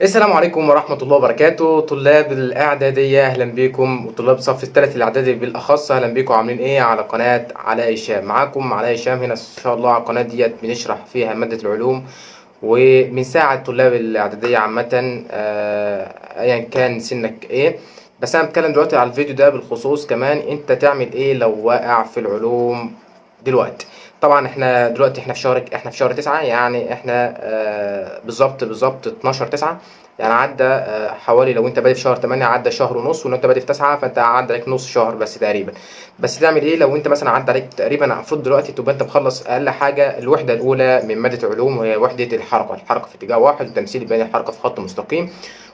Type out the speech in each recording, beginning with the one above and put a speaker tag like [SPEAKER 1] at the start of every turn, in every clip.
[SPEAKER 1] السلام عليكم ورحمة الله وبركاته. طلاب الإعدادية أهلا بكم، وطلاب صف الثالث الإعدادي بالأخص أهلا بكم. عاملين إيه على قناة علاء هشام؟ معاكم علاء هشام هنا إن شاء الله على القناة ديت بنشرح فيها مادة العلوم وبنساعد طلاب الإعدادية عامة، أيا كان سنك إيه. بس أنا بتكلم دلوقتي على الفيديو ده بالخصوص كمان أنت تعمل إيه لو واقع في العلوم دلوقتي. طبعا احنا في شهر 9، يعني احنا بالظبط 12/9. يعني عدى حوالي، لو انت بادئ في شهر 8 عدى شهر ونص، ولو انت بادئ في 9 فانت عدى عليك نص شهر بس تقريبا. بس تعمل ايه لو انت مثلا عدى عليك تقريبا؟ المفروض دلوقتي تبقى انت مخلص اقل حاجه الوحده الاولى من ماده العلوم، وهي وحده الحركه في اتجاه واحد، والتمثيل بين الحركه في خط مستقيم،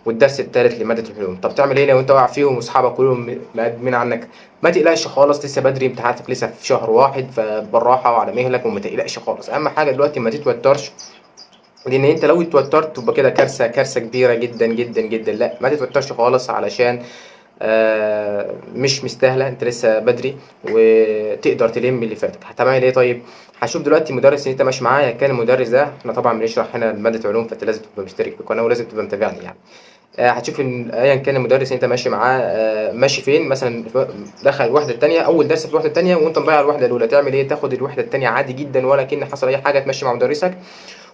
[SPEAKER 1] والدرس الثالث لماده العلوم. طب تعمل ايه لو انت واقع فيهم واصحابك كلهم مقدمين عنك؟ ما تقلقش خالص، لسه بدري، امتحاناتك لسه في شهر واحد، فبالراحه وعلى مهلك وما تقلقش خالص. اهم حاجه دلوقتي ما تتوترش، لان انت لو اتوترت تبقى كده كارثه كبيره جدا جدا جدا. لا، ما تتوترش خالص، علشان مش مستاهله، انت لسه بدري وتقدر تلم اللي فاتك. هتعمل ايه طيب؟ هشوف دلوقتي مدرس انت ماشي معاه، كان المدرس ده، احنا طبعا بنشرح هنا ماده علوم فانت لازم تبقى مشترك في القناه ولازم تبقى متابعني يعني. هتشوف ان ايا كان المدرس انت ماشي معاه ماشي فين. مثلا دخل الوحده الثانيه، اول درس في الوحده الثانيه وانت مضيع الوحده الاولى، تعمل ايه؟ تاخد الوحده الثانيه عادي جدا ولا كأن حصل اي حاجه، تمشي مع مدرسك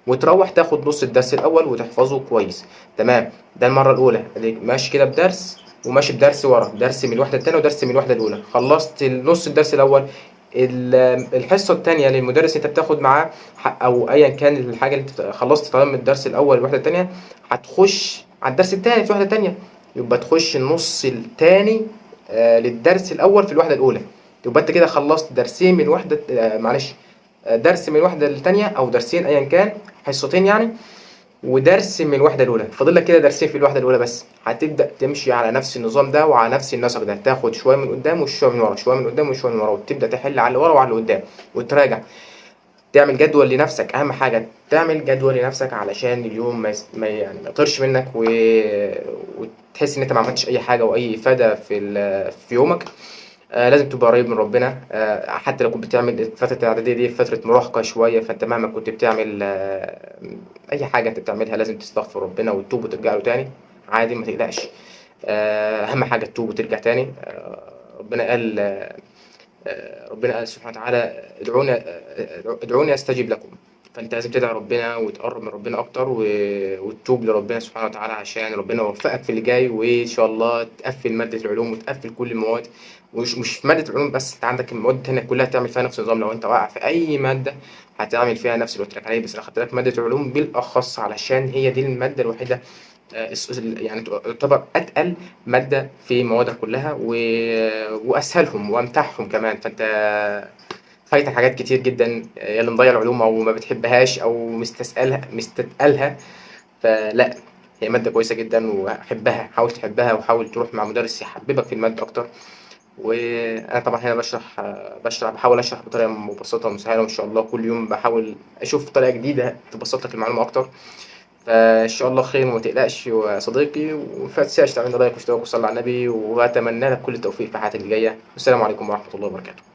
[SPEAKER 1] وتروح تاخد نص الدرس الاول وتحفظه كويس. تمام، ده المره الاولى اديك ماشي كده بدرس، وماشي بدرس ورا، درس من الوحده الثانيه ودرس من الوحده الاولى. خلصت نص الدرس الاول، الحصه الثانيه للمدرس انت بتاخد معاه او ايا كان الحاجه اللي انت خلصت طالما من الدرس الاول الوحده الثانيه، هتخش على الدرس الثاني في الوحده الثانيه. يبقى تخش النص الثاني للدرس الاول في الوحده الاولى. يبقى انت كده خلصت درسين من وحده معلش، درس من الوحده الثانيه او درسين ايا كان، حصتين يعني، ودرس من الوحده الاولى. فاضل لك كده درسين في الوحده الاولى بس. هتبدا تمشي على نفس النظام ده وعلى نفس النسق ده، تاخد شويه من قدام وشويه من ورا، شويه من قدام وشويه من ورا، وتبدا تحل على اللي ورا وعلى اللي قدام وتراجع. تعمل جدول لنفسك، اهم حاجه تعمل جدول لنفسك علشان اليوم ما يطيرش منك وتحس ان انت ما عملتش اي حاجه واي افاده في يومك. لازم تبقى قريب من ربنا. حتى لو كنت بتعمل فترة الإعدادية دي فترة مراهقة شوية، فأنت مهما كنت بتعمل أي حاجة أنت بتعملها لازم تستغفر ربنا وتتوب وترجع له تاني. عادي، ما تقلقش. أهم حاجة تتوب وترجع تاني. ربنا قال سبحانه وتعالى: ادعوني أستجب لكم. فأنت لازم تدعي ربنا وتقرب من ربنا أكتر وتتوب لربنا سبحانه وتعالى عشان ربنا يوفقك في اللي جاي، وإن شاء الله تقفل مادة العلوم وتقفل كل المواد. مش في مادة العلوم بس، أنت عندك المواد التانية كلها تعمل فيها نفس النظام. لو أنت واقع في أي مادة هتعمل فيها نفس اللي قلت لك عليه، بس أنا خدت لك مادة العلوم بالأخص علشان هي دي المادة الوحيدة يعني تعتبر أتقل مادة في موادك كلها وأسهلهم وأمتعهم كمان. فأنت فايتك حاجات كتير جدا يا اللي مضيع العلوم أو ما بتحبهاش أو مستثقلها. فلا، هي مادة كويسة جدا وحبها، حاول تحبها وحاول تروح مع مدرس يحببك في المادة أكتر. وانا طبعا هنا بحاول اشرح بطريقه مبسطه وسهله، وان شاء الله كل يوم بحاول اشوف طريقه جديده تبسط لك المعلومه اكتر. فان شاء الله خير وما تقلقش يا صديقي، وما تنساش تعمل لايك واشتراك وصلي على النبي، واتمنى لك كل التوفيق في حياتك الجايه. والسلام عليكم ورحمه الله وبركاته.